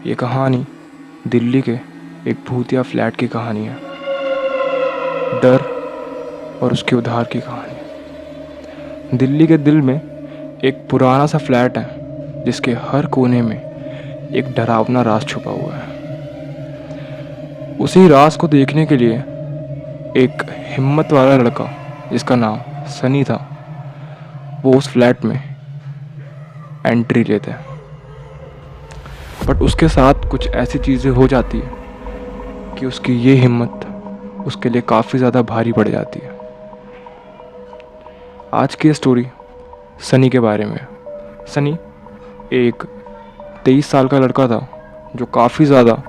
ये कहानी दिल्ली के एक भूतिया फ्लैट की कहानी है। डर और उसके उधार की कहानी। दिल्ली के दिल में एक पुराना सा फ्लैट है जिसके हर कोने में एक डरावना राज छुपा हुआ है। उसी राज को देखने के लिए एक हिम्मत वाला लड़का जिसका नाम सनी था, वो उस फ्लैट में एंट्री लेता है। बट उसके साथ कुछ ऐसी चीज़ें हो जाती है कि उसकी ये हिम्मत उसके लिए काफ़ी ज़्यादा भारी पड़ जाती है। आज की स्टोरी सनी के बारे में है। सनी एक 23 साल का लड़का था जो काफ़ी ज़्यादा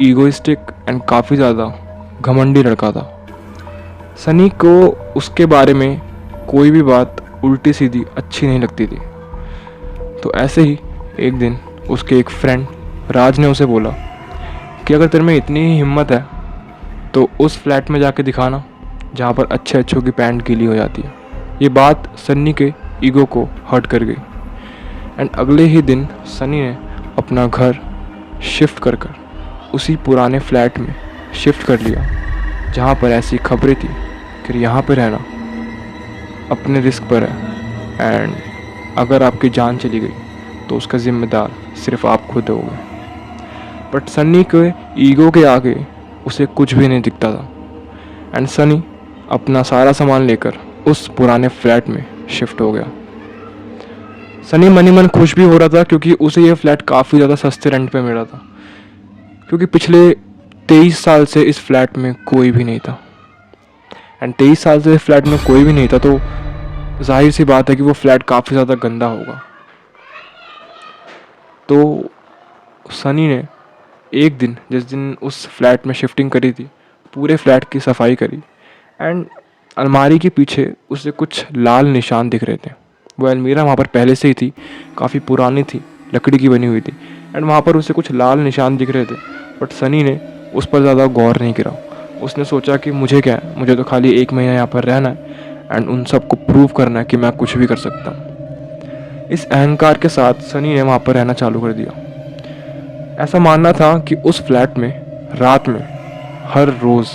ईगोइस्टिक एंड काफ़ी ज़्यादा घमंडी लड़का था। सनी को उसके बारे में कोई भी बात उल्टी सीधी अच्छी नहीं लगती थी। तो ऐसे ही एक दिन उसके एक फ्रेंड राज ने उसे बोला कि अगर तेरे में इतनी ही हिम्मत है तो उस फ्लैट में जाके दिखाना जहाँ पर अच्छे अच्छों की पैंट गीली हो जाती है। ये बात सन्नी के ईगो को हर्ट कर गई एंड अगले ही दिन सनी ने अपना घर शिफ्ट कर उसी पुराने फ्लैट में शिफ्ट कर लिया जहाँ पर ऐसी खबरें थी कि यहाँ पे रहना अपने रिस्क पर है एंड अगर आपकी जान चली गई तो उसका ज़िम्मेदार सिर्फ आप खुद होगे। बट सनी के ईगो के आगे उसे कुछ भी नहीं दिखता था एंड सनी अपना सारा सामान लेकर उस पुराने फ्लैट में शिफ्ट हो गया। सनी मनी मन खुश भी हो रहा था क्योंकि उसे ये फ्लैट काफ़ी ज़्यादा सस्ते रेंट पे मिला था, क्योंकि पिछले 23 साल से इस फ्लैट में कोई भी नहीं था एंड 23 साल से इस फ्लैट में कोई भी नहीं था तो जाहिर सी बात है कि वो फ्लैट काफ़ी ज़्यादा गंदा होगा। तो सनी ने एक दिन, जिस दिन उस फ्लैट में शिफ्टिंग करी थी, पूरे फ्लैट की सफाई करी एंड अलमारी के पीछे उसे कुछ लाल निशान दिख रहे थे। वो अलमीरा वहाँ पर पहले से ही थी, काफ़ी पुरानी थी, लकड़ी की बनी हुई थी एंड वहाँ पर उसे कुछ लाल निशान दिख रहे थे। बट सनी ने उस पर ज़्यादा गौर नहीं करा। उसने सोचा कि मुझे क्या है, मुझे तो खाली 1 महीना यहाँ पर रहना है एंड उन सबको प्रूव करना है कि मैं कुछ भी कर सकता हूँ। इस अहंकार के साथ सनी ने वहाँ पर रहना चालू कर दिया। ऐसा मानना था कि उस फ्लैट में रात में हर रोज़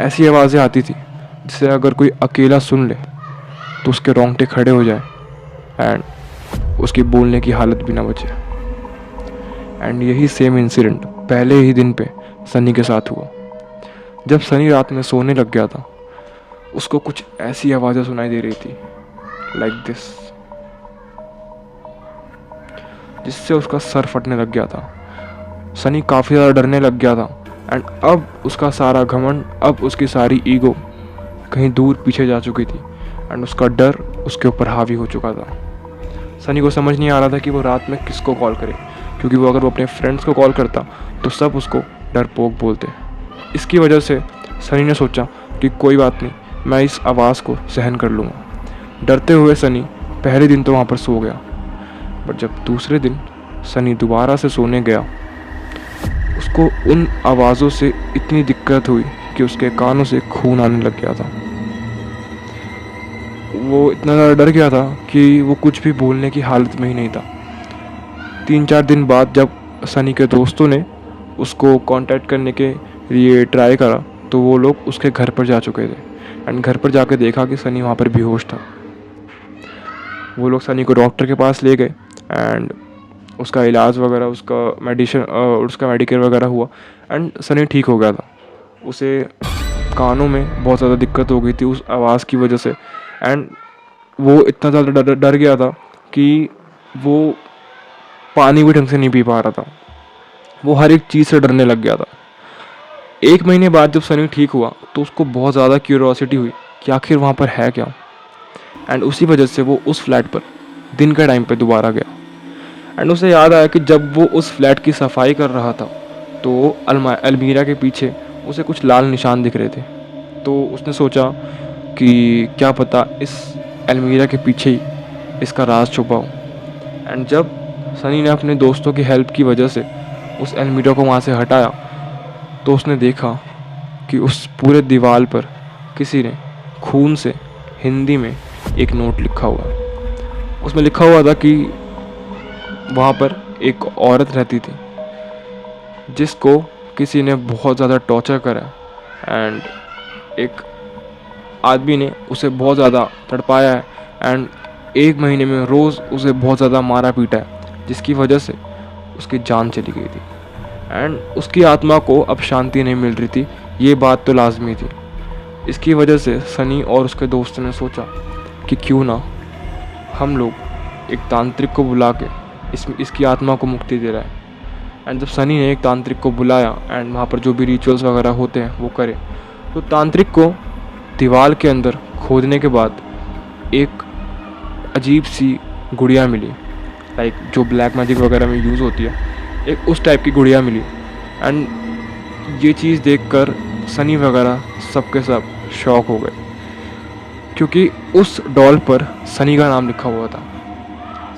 ऐसी आवाज़ें आती थी जिसे अगर कोई अकेला सुन ले तो उसके रोंगटे खड़े हो जाए एंड उसकी बोलने की हालत भी ना बचे। एंड यही सेम इंसिडेंट पहले ही दिन पे सनी के साथ हुआ। जब सनी रात में सोने लग गया था, उसको कुछ ऐसी आवाज़ें सुनाई दे रही थी लाइक दिस, जिससे उसका सर फटने लग गया था। सनी काफ़ी ज़्यादा डरने लग गया था एंड अब उसका सारा घमंड, अब उसकी सारी ईगो कहीं दूर पीछे जा चुकी थी एंड उसका डर उसके ऊपर हावी हो चुका था। सनी को समझ नहीं आ रहा था कि वो रात में किसको कॉल करे, क्योंकि वो अगर वो अपने फ्रेंड्स को कॉल करता तो सब उसको डरपोक बोलते। इसकी वजह से सनी ने सोचा कि कोई बात नहीं, मैं इस आवाज़ को सहन कर लूँगा। डरते हुए सनी पहले दिन तो वहाँ पर सो गया, बट जब दूसरे दिन सनी दोबारा से सोने गया, उसको उन आवाज़ों से इतनी दिक्कत हुई कि उसके कानों से खून आने लग गया था। वो इतना ज़्यादा डर गया था कि वो कुछ भी बोलने की हालत में ही नहीं था। 3-4 दिन बाद जब सनी के दोस्तों ने उसको कांटेक्ट करने के लिए ट्राई करा तो वो लोग उसके घर पर जा चुके थे एंड घर पर जाके देखा कि सनी वहाँ पर बेहोश था। वो लोग सनी को डॉक्टर के पास ले गए एंड उसका इलाज वगैरह, उसका मेडिकेयर वगैरह हुआ एंड सनी ठीक हो गया था। उसे कानों में बहुत ज़्यादा दिक्कत हो गई थी उस आवाज़ की वजह से एंड वो इतना ज़्यादा डर गया था कि वो पानी भी ढंग से नहीं पी पा रहा था। वो हर एक चीज़ से डरने लग गया था। 1 महीने बाद जब सनी ठीक हुआ तो उसको बहुत ज़्यादा क्यूरियोसिटी हुई कि आखिर वहाँ पर है क्या, एंड उसी वजह से वो उस फ्लैट पर दिन के टाइम पे दोबारा गया एंड उसे याद आया कि जब वो उस फ्लैट की सफाई कर रहा था तो अलमीरा के पीछे उसे कुछ लाल निशान दिख रहे थे। तो उसने सोचा कि क्या पता इस अलमीरा के पीछे ही इसका राज छुपा हो। एंड जब सनी ने अपने दोस्तों की हेल्प की वजह से उस अलमीरा को वहाँ से हटाया तो उसने देखा कि उस पूरे दीवार पर किसी ने खून से हिंदी में एक नोट लिखा हुआ। उसमें लिखा हुआ था कि वहाँ पर एक औरत रहती थी जिसको किसी ने बहुत ज़्यादा टॉर्चर करा एंड एक आदमी ने उसे बहुत ज़्यादा तड़पाया है एंड 1 महीने में रोज़ उसे बहुत ज़्यादा मारा पीटा है, जिसकी वजह से उसकी जान चली गई थी एंड उसकी आत्मा को अब शांति नहीं मिल रही थी। ये बात तो लाजमी थी। इसकी वजह से सनी और उसके दोस्त ने सोचा कि क्यों ना हम लोग एक तांत्रिक को बुला के इसकी आत्मा को मुक्ति दे रहा है। एंड जब सनी ने एक तांत्रिक को बुलाया एंड वहाँ पर जो भी रिचुअल्स वगैरह होते हैं वो करे, तो तांत्रिक को दीवार के अंदर खोदने के बाद एक अजीब सी गुड़िया मिली, लाइक जो ब्लैक मैजिक वगैरह में यूज़ होती है, एक उस टाइप की गुड़िया मिली। एंड ये चीज़ देखकर सनी वगैरह सबके सब शॉक हो गए, क्योंकि उस डॉल पर सनी का नाम लिखा हुआ था।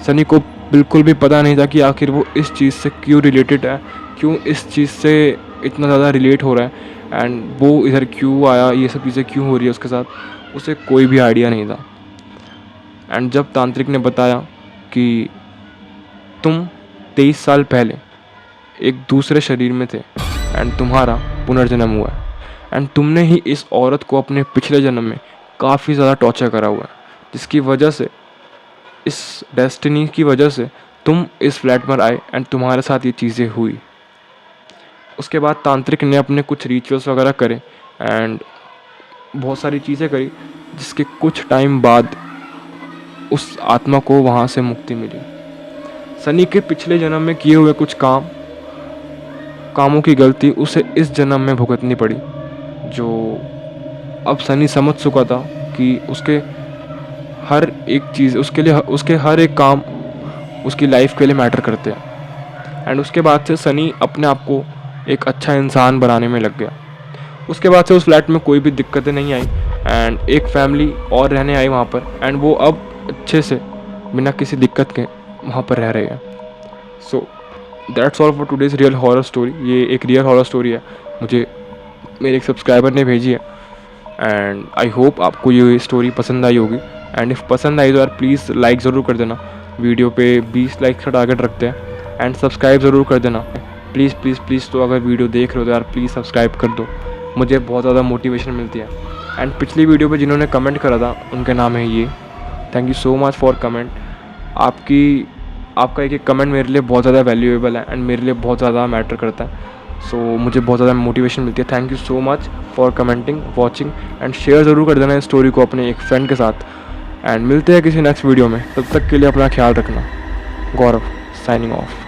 सनी को बिल्कुल भी पता नहीं था कि आखिर वो इस चीज़ से क्यों रिलेटेड है, क्यों इस चीज़ से इतना ज़्यादा रिलेट हो रहा है एंड वो इधर क्यों आया, ये सब चीज़ें क्यों हो रही है उसके साथ, उसे कोई भी आइडिया नहीं था। एंड जब तांत्रिक ने बताया कि तुम 23 साल पहले एक दूसरे शरीर में थे एंड तुम्हारा पुनर्जन्म हुआ है एंड तुमने ही इस औरत को अपने पिछले जन्म में काफ़ी ज़्यादा टॉर्चर करा हुआ है, जिसकी वजह से इस डेस्टिनी की वजह से तुम इस फ्लैट पर आए एंड तुम्हारे साथ ये चीज़ें हुई। उसके बाद तांत्रिक ने अपने कुछ रिचुअल्स वगैरह करे एंड बहुत सारी चीज़ें करी, जिसके कुछ टाइम बाद उस आत्मा को वहाँ से मुक्ति मिली। सनी के पिछले जन्म में किए हुए कुछ कामों की गलती उसे इस जन्म में भुगतनी पड़ी, जो अब सनी समझ चुका था कि उसके हर एक चीज़ उसके हर एक काम उसकी लाइफ के लिए मैटर करते हैं। एंड उसके बाद से सनी अपने आप को एक अच्छा इंसान बनाने में लग गया। उसके बाद से उस फ्लैट में कोई भी दिक्कतें नहीं आई एंड एक फैमिली और रहने आई वहाँ पर एंड वो अब अच्छे से बिना किसी दिक्कत के वहाँ पर रह रहे हैं। So that's all for today's real horror story. ये एक रियल हॉरर स्टोरी है, मुझे मेरे एक सब्सक्राइबर ने भेजी है एंड आई होप आपको ये स्टोरी पसंद आई होगी। एंड इफ़ पसंद आई तो यार प्लीज़ लाइक ज़रूर कर देना। वीडियो पे 20 लाइक्स का टारगेट रखते हैं एंड सब्सक्राइब ज़रूर कर देना प्लीज़ प्लीज़ प्लीज़। तो अगर वीडियो देख रहे हो तो यार प्लीज़ सब्सक्राइब कर दो, मुझे बहुत ज़्यादा मोटिवेशन मिलती है। एंड पिछली वीडियो पे जिन्होंने कमेंट करा था उनका नाम है ये। Thank you so much for comment. आपका एक कमेंट मेरे लिए बहुत ज़्यादा वैल्यूएबल है एंड मेरे लिए बहुत ज़्यादा मैटर करता है। सो मुझे बहुत ज़्यादा मोटिवेशन मिलती है। Thank you so much for commenting, watching and share ज़रूर कर देना इस स्टोरी को अपने एक फ्रेंड के साथ। एंड मिलते हैं किसी नेक्स्ट वीडियो में, तब तक के लिए अपना ख्याल रखना। गौरव साइनिंग ऑफ।